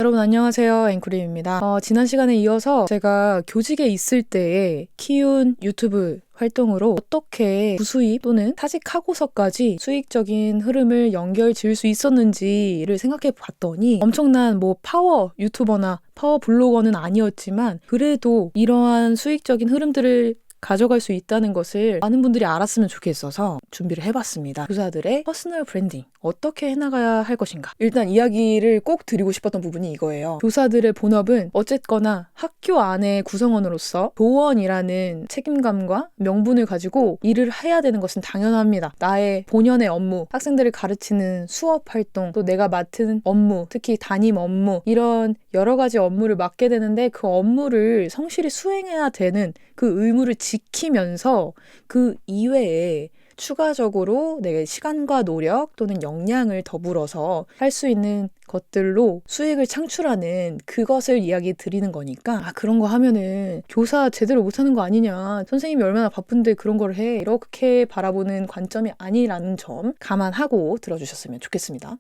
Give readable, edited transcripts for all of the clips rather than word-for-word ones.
여러분 안녕하세요. 앵쿠림입니다. 지난 시간에 이어서 제가 교직에 있을 때의 키운 유튜브 활동으로 어떻게 부수입 또는 사직하고서까지 수익적인 흐름을 연결 지을 수 있었는지를 생각해 봤더니 엄청난 파워 유튜버나 파워 블로거는 아니었지만 그래도 이러한 수익적인 흐름들을 가져갈 수 있다는 것을 많은 분들이 알았으면 좋겠어서 준비를 해봤습니다. 교사들의 퍼스널 브랜딩 어떻게 해나가야 할 것인가. 일단 이야기를 꼭 드리고 싶었던 부분이 이거예요. 교사들의 본업은 어쨌거나 학교 안의 구성원으로서 교원이라는 책임감과 명분을 가지고 일을 해야 되는 것은 당연합니다. 나의 본연의 업무, 학생들을 가르치는 수업 활동, 또 내가 맡은 업무, 특히 담임 업무, 이런 여러 가지 업무를 맡게 되는데 그 업무를 성실히 수행해야 되는 그 의무를 지키면서 그 이외에 추가적으로 내 시간과 노력 또는 역량을 더불어서 할 수 있는 것들로 수익을 창출하는 그것을 이야기 드리는 거니까 그런 거 하면은 교사 제대로 못하는 거 아니냐, 선생님이 얼마나 바쁜데 그런 걸 해, 이렇게 바라보는 관점이 아니라는 점 감안하고 들어주셨으면 좋겠습니다.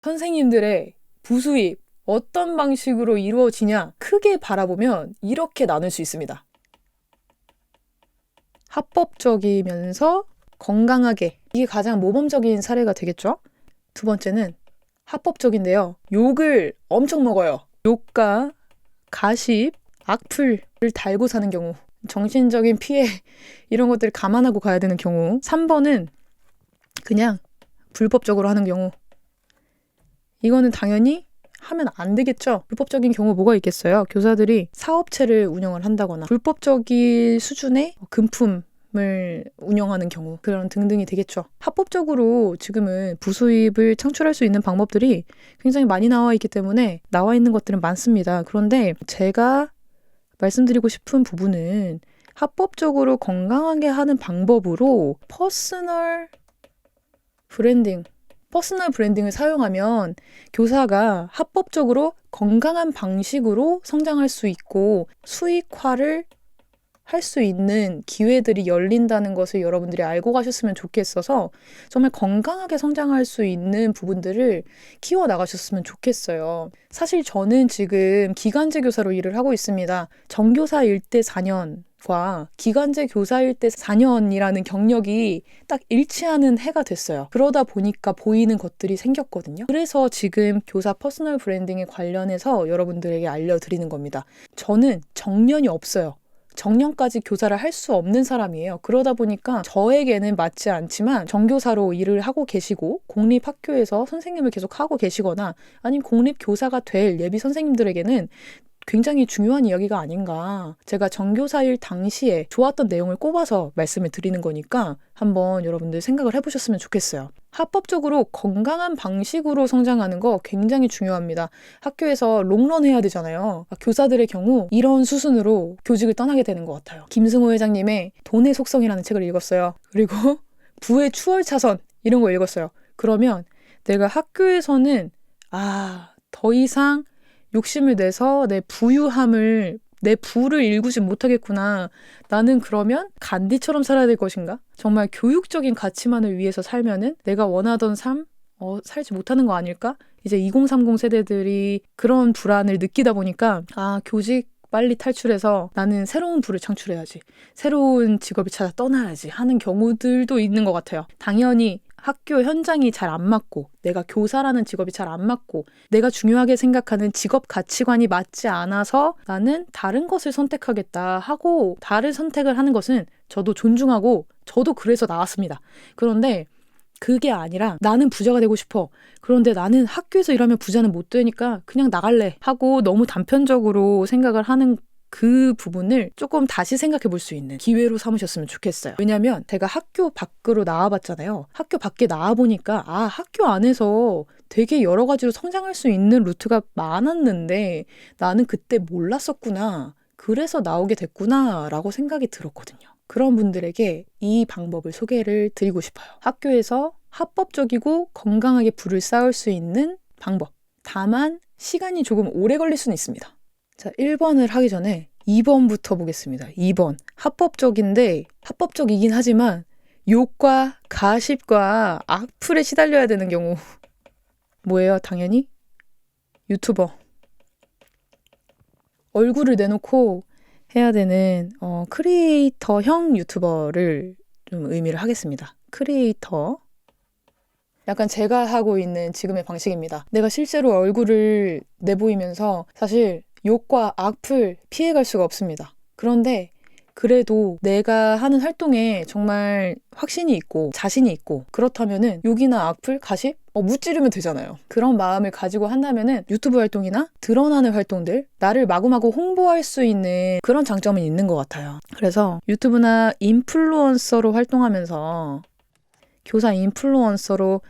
선생님들의 부수입 어떤 방식으로 이루어지냐 크게 바라보면 이렇게 나눌 수 있습니다. 합법적이면서 건강하게, 이게 가장 모범적인 사례가 되겠죠? 두 번째는 합법적인데요. 욕을 엄청 먹어요. 욕과 가십, 악플을 달고 사는 경우, 정신적인 피해 이런 것들을 감안하고 가야 되는 경우. 3번은 그냥 불법적으로 하는 경우. 이거는 당연히 하면 안 되겠죠. 불법적인 경우 뭐가 있겠어요? 교사들이 사업체를 운영을 한다거나 불법적인 수준의 금품을 운영하는 경우, 그런 등등이 되겠죠. 합법적으로 지금은 부수입을 창출할 수 있는 방법들이 굉장히 많이 나와 있기 때문에 나와 있는 것들은 많습니다. 그런데 제가 말씀드리고 싶은 부분은 합법적으로 건강하게 하는 방법으로 퍼스널 브랜딩을 사용하면 교사가 합법적으로 건강한 방식으로 성장할 수 있고 수익화를 할 수 있는 기회들이 열린다는 것을 여러분들이 알고 가셨으면 좋겠어서 정말 건강하게 성장할 수 있는 부분들을 키워나가셨으면 좋겠어요. 사실 저는 지금 기간제 교사로 일을 하고 있습니다. 정교사일 때 4년 과 기간제 교사일 때 4년이라는 경력이 딱 일치하는 해가 됐어요. 그러다 보니까 보이는 것들이 생겼거든요. 그래서 지금 교사 퍼스널 브랜딩에 관련해서 여러분들에게 알려드리는 겁니다. 저는 정년이 없어요. 정년까지 교사를 할 수 없는 사람이에요. 그러다 보니까 저에게는 맞지 않지만 정교사로 일을 하고 계시고 공립학교에서 선생님을 계속 하고 계시거나 아니면 공립교사가 될 예비 선생님들에게는 굉장히 중요한 이야기가 아닌가. 제가 정교사일 당시에 좋았던 내용을 꼽아서 말씀을 드리는 거니까 한번 여러분들 생각을 해보셨으면 좋겠어요. 합법적으로 건강한 방식으로 성장하는 거 굉장히 중요합니다. 학교에서 롱런 해야 되잖아요. 교사들의 경우 이런 수순으로 교직을 떠나게 되는 것 같아요. 김승호 회장님의 돈의 속성이라는 책을 읽었어요. 그리고 부의 추월차선 이런 거 읽었어요. 그러면 내가 학교에서는 더 이상 욕심을 내서 내 부를 일구지 못하겠구나. 나는 그러면 간디처럼 살아야 될 것인가? 정말 교육적인 가치만을 위해서 살면은 내가 원하던 삶, 살지 못하는 거 아닐까? 이제 2030 세대들이 그런 불안을 느끼다 보니까 교직 빨리 탈출해서 나는 새로운 부를 창출해야지. 새로운 직업을 찾아 떠나야지 하는 경우들도 있는 것 같아요. 당연히 학교 현장이 잘 안 맞고 내가 교사라는 직업이 잘 안 맞고 내가 중요하게 생각하는 직업 가치관이 맞지 않아서 나는 다른 것을 선택하겠다 하고 다른 선택을 하는 것은 저도 존중하고 저도 그래서 나왔습니다. 그런데 그게 아니라 나는 부자가 되고 싶어. 그런데 나는 학교에서 일하면 부자는 못 되니까 그냥 나갈래 하고 너무 단편적으로 생각을 하는 그 부분을 조금 다시 생각해 볼 수 있는 기회로 삼으셨으면 좋겠어요. 왜냐면 제가 학교 밖으로 나와봤잖아요. 학교 밖에 나와보니까 학교 안에서 되게 여러 가지로 성장할 수 있는 루트가 많았는데 나는 그때 몰랐었구나. 그래서 나오게 됐구나 라고 생각이 들었거든요. 그런 분들에게 이 방법을 소개를 드리고 싶어요. 학교에서 합법적이고 건강하게 부를 쌓을 수 있는 방법. 다만 시간이 조금 오래 걸릴 수는 있습니다. 자, 1번을 하기 전에 2번부터 보겠습니다. 2번. 합법적이긴 하지만 욕과 가십과 악플에 시달려야 되는 경우. 뭐예요? 당연히 유튜버. 얼굴을 내놓고 해야 되는 크리에이터형 유튜버를 좀 의미를 하겠습니다. 크리에이터. 약간 제가 하고 있는 지금의 방식입니다. 내가 실제로 얼굴을 내보이면서 사실 욕과 악플 피해갈 수가 없습니다. 그런데 그래도 내가 하는 활동에 정말 확신이 있고 자신이 있고 그렇다면은 욕이나 악플, 가십 무찌르면 되잖아요. 그런 마음을 가지고 한다면은 유튜브 활동이나 드러나는 활동들, 나를 마구마구 홍보할 수 있는 그런 장점은 있는 것 같아요. 그래서 유튜브나 인플루언서로 활동하면서 교사 인플루언서로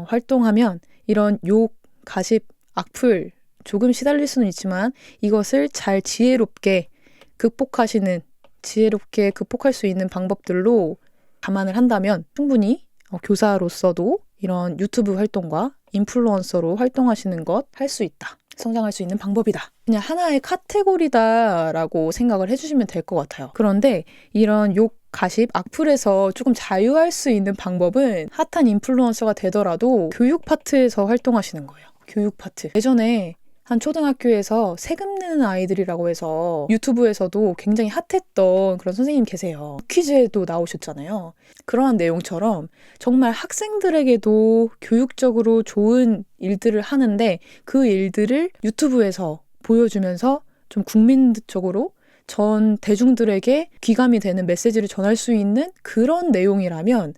활동하면 이런 욕, 가십, 악플 조금 시달릴 수는 있지만 이것을 잘 지혜롭게 극복할 수 있는 방법들로 감안을 한다면 충분히 교사로서도 이런 유튜브 활동과 인플루언서로 활동하시는 것 할 수 있다. 성장할 수 있는 방법이다. 그냥 하나의 카테고리다라고 생각을 해주시면 될 것 같아요. 그런데 이런 욕, 가십, 악플에서 조금 자유할 수 있는 방법은 핫한 인플루언서가 되더라도 교육 파트에서 활동하시는 거예요. 교육 파트. 예전에 한 초등학교에서 세금 내는 아이들이라고 해서 유튜브에서도 굉장히 핫했던 그런 선생님 계세요. 퀴즈에도 나오셨잖아요. 그러한 내용처럼 정말 학생들에게도 교육적으로 좋은 일들을 하는데 그 일들을 유튜브에서 보여주면서 좀 국민적으로 전 대중들에게 귀감이 되는 메시지를 전할 수 있는 그런 내용이라면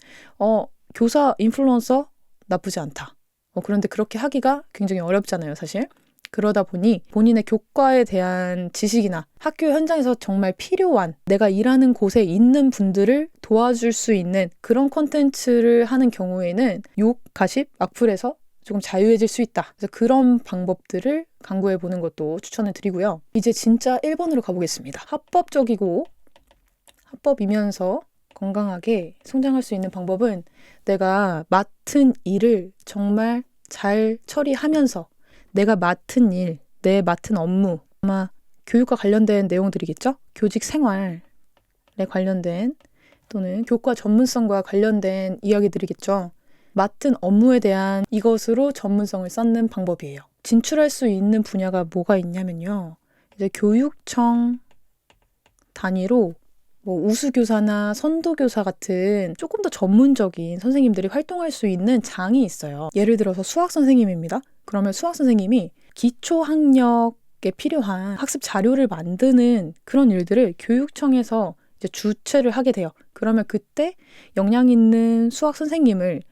교사 인플루언서 나쁘지 않다. 그런데 그렇게 하기가 굉장히 어렵잖아요, 사실. 그러다 보니 본인의 교과에 대한 지식이나 학교 현장에서 정말 필요한 내가 일하는 곳에 있는 분들을 도와줄 수 있는 그런 콘텐츠를 하는 경우에는 욕, 가십, 악플에서 조금 자유해질 수 있다. 그래서 그런 방법들을 강구해 보는 것도 추천을 드리고요. 이제 진짜 1번으로 가보겠습니다. 합법이면서 건강하게 성장할 수 있는 방법은 내가 맡은 일을 정말 잘 처리하면서 내가 맡은 일, 내 맡은 업무, 아마 교육과 관련된 내용들이겠죠? 교직 생활에 관련된 또는 교과 전문성과 관련된 이야기들이겠죠? 맡은 업무에 대한 이것으로 전문성을 쌓는 방법이에요. 진출할 수 있는 분야가 뭐가 있냐면요. 이제 교육청 단위로 우수교사나 선도교사 같은 조금 더 전문적인 선생님들이 활동할 수 있는 장이 있어요. 예를 들어서 수학 선생님입니다. 그러면 수학 선생님이 기초학력에 필요한 학습 자료를 만드는 그런 일들을 교육청에서 이제 주최를 하게 돼요. 그러면 그때 역량 있는 수학 선생님을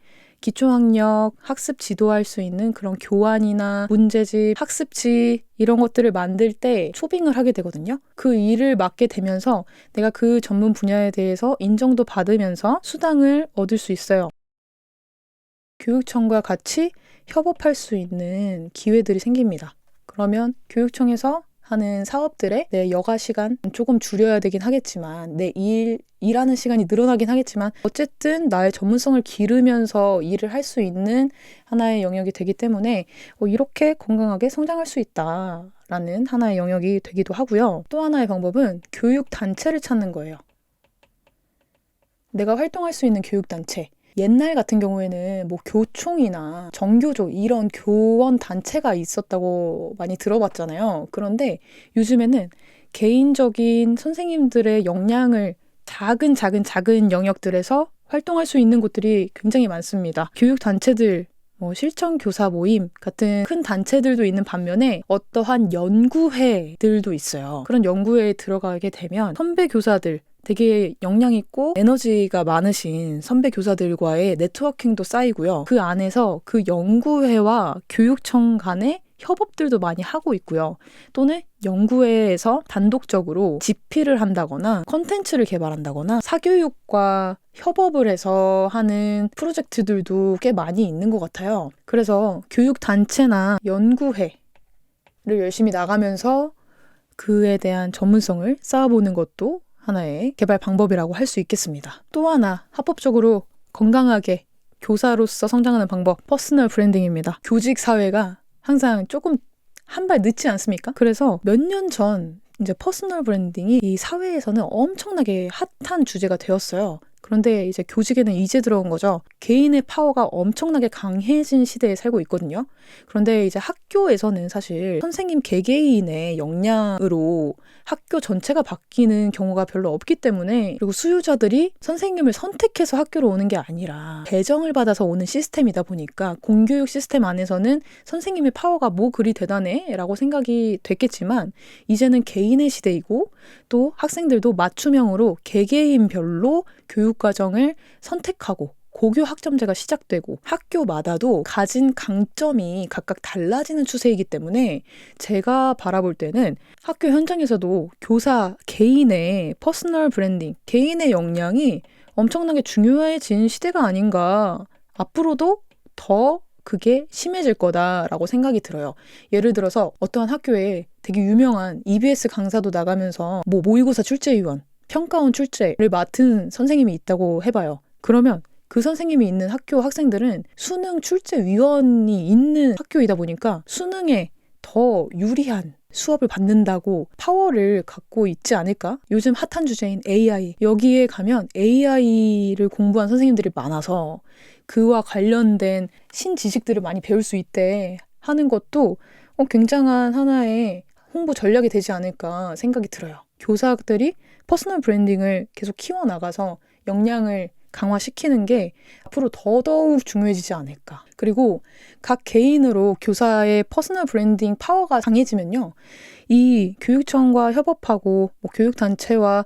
기초학력 학습 지도할 수 있는 그런 교환이나 문제집, 학습지 이런 것들을 만들 때 초빙을 하게 되거든요. 그 일을 맡게 되면서 내가 그 전문 분야에 대해서 인정도 받으면서 수당을 얻을 수 있어요. 교육청과 같이 협업할 수 있는 기회들이 생깁니다. 그러면 교육청에서 하는 사업들에 내 여가 시간 조금 줄여야 되긴 하겠지만 내 일하는 시간이 늘어나긴 하겠지만 어쨌든 나의 전문성을 기르면서 일을 할 수 있는 하나의 영역이 되기 때문에 이렇게 건강하게 성장할 수 있다라는 하나의 영역이 되기도 하고요. 또 하나의 방법은 교육단체를 찾는 거예요. 내가 활동할 수 있는 교육단체. 옛날 같은 경우에는 교총이나 정교조 이런 교원 단체가 있었다고 많이 들어봤잖아요. 그런데 요즘에는 개인적인 선생님들의 역량을 작은 영역들에서 활동할 수 있는 곳들이 굉장히 많습니다. 교육단체들, 실천교사 모임 같은 큰 단체들도 있는 반면에 어떠한 연구회들도 있어요. 그런 연구회에 들어가게 되면 선배 교사들, 되게 역량 있고 에너지가 많으신 선배 교사들과의 네트워킹도 쌓이고요. 그 안에서 그 연구회와 교육청 간의 협업들도 많이 하고 있고요. 또는 연구회에서 단독적으로 집필을 한다거나 콘텐츠를 개발한다거나 사교육과 협업을 해서 하는 프로젝트들도 꽤 많이 있는 것 같아요. 그래서 교육단체나 연구회를 열심히 나가면서 그에 대한 전문성을 쌓아보는 것도 하나의 개발 방법이라고 할 수 있겠습니다. 또 하나 합법적으로 건강하게 교사로서 성장하는 방법, 퍼스널 브랜딩입니다. 교직 사회가 항상 조금 한 발 늦지 않습니까? 그래서 몇 년 전 이제 퍼스널 브랜딩이 이 사회에서는 엄청나게 핫한 주제가 되었어요. 그런데 이제 교직에는 이제 들어온 거죠. 개인의 파워가 엄청나게 강해진 시대에 살고 있거든요. 그런데 이제 학교에서는 사실 선생님 개개인의 역량으로 학교 전체가 바뀌는 경우가 별로 없기 때문에, 그리고 수요자들이 선생님을 선택해서 학교로 오는 게 아니라 배정을 받아서 오는 시스템이다 보니까 공교육 시스템 안에서는 선생님의 파워가 뭐 그리 대단해? 라고 생각이 됐겠지만, 이제는 개인의 시대이고 또 학생들도 맞춤형으로 개개인별로 교육과정을 선택하고 고교 학점제가 시작되고 학교마다도 가진 강점이 각각 달라지는 추세이기 때문에 제가 바라볼 때는 학교 현장에서도 교사 개인의 퍼스널 브랜딩, 개인의 역량이 엄청나게 중요해진 시대가 아닌가. 앞으로도 더 그게 심해질 거다라고 생각이 들어요. 예를 들어서 어떠한 학교에 되게 유명한 EBS 강사도 나가면서 뭐 모의고사 출제위원, 평가원 출제를 맡은 선생님이 있다고 해봐요. 그러면 그 선생님이 있는 학교 학생들은 수능 출제위원이 있는 학교이다 보니까 수능에 더 유리한 수업을 받는다고 파워를 갖고 있지 않을까? 요즘 핫한 주제인 AI, 여기에 가면 AI를 공부한 선생님들이 많아서 그와 관련된 신지식들을 많이 배울 수 있대 하는 것도 굉장한 하나의 홍보 전략이 되지 않을까 생각이 들어요. 교사들이 퍼스널 브랜딩을 계속 키워나가서 역량을 강화시키는 게 앞으로 더더욱 중요해지지 않을까. 그리고 각 개인으로 교사의 퍼스널 브랜딩 파워가 강해지면요, 이 교육청과 협업하고 교육단체와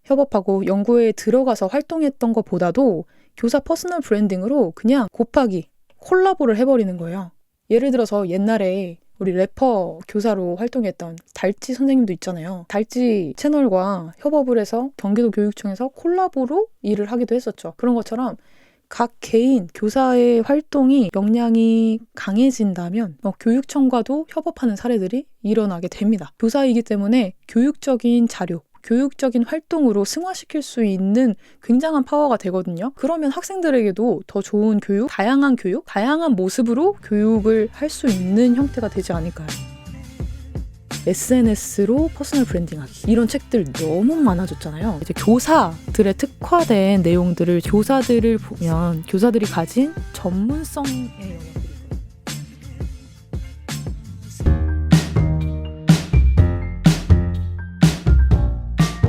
협업하고 연구에 들어가서 활동했던 것보다도 교사 퍼스널 브랜딩으로 그냥 곱하기 콜라보를 해버리는 거예요. 예를 들어서 옛날에 우리 래퍼 교사로 활동했던 달찌 선생님도 있잖아요. 달찌 채널과 협업을 해서 경기도 교육청에서 콜라보로 일을 하기도 했었죠. 그런 것처럼 각 개인 교사의 활동이 역량이 강해진다면 교육청과도 협업하는 사례들이 일어나게 됩니다. 교사이기 때문에 교육적인 자료, 교육적인 활동으로 승화시킬 수 있는 굉장한 파워가 되거든요. 그러면 학생들에게도 더 좋은 교육, 다양한 모습으로 교육을 할 수 있는 형태가 되지 않을까요? SNS로 퍼스널 브랜딩하기, 이런 책들 너무 많아졌잖아요. 이제 교사들의 특화된 내용들을 교사들을 보면 교사들이 가진 전문성의 영역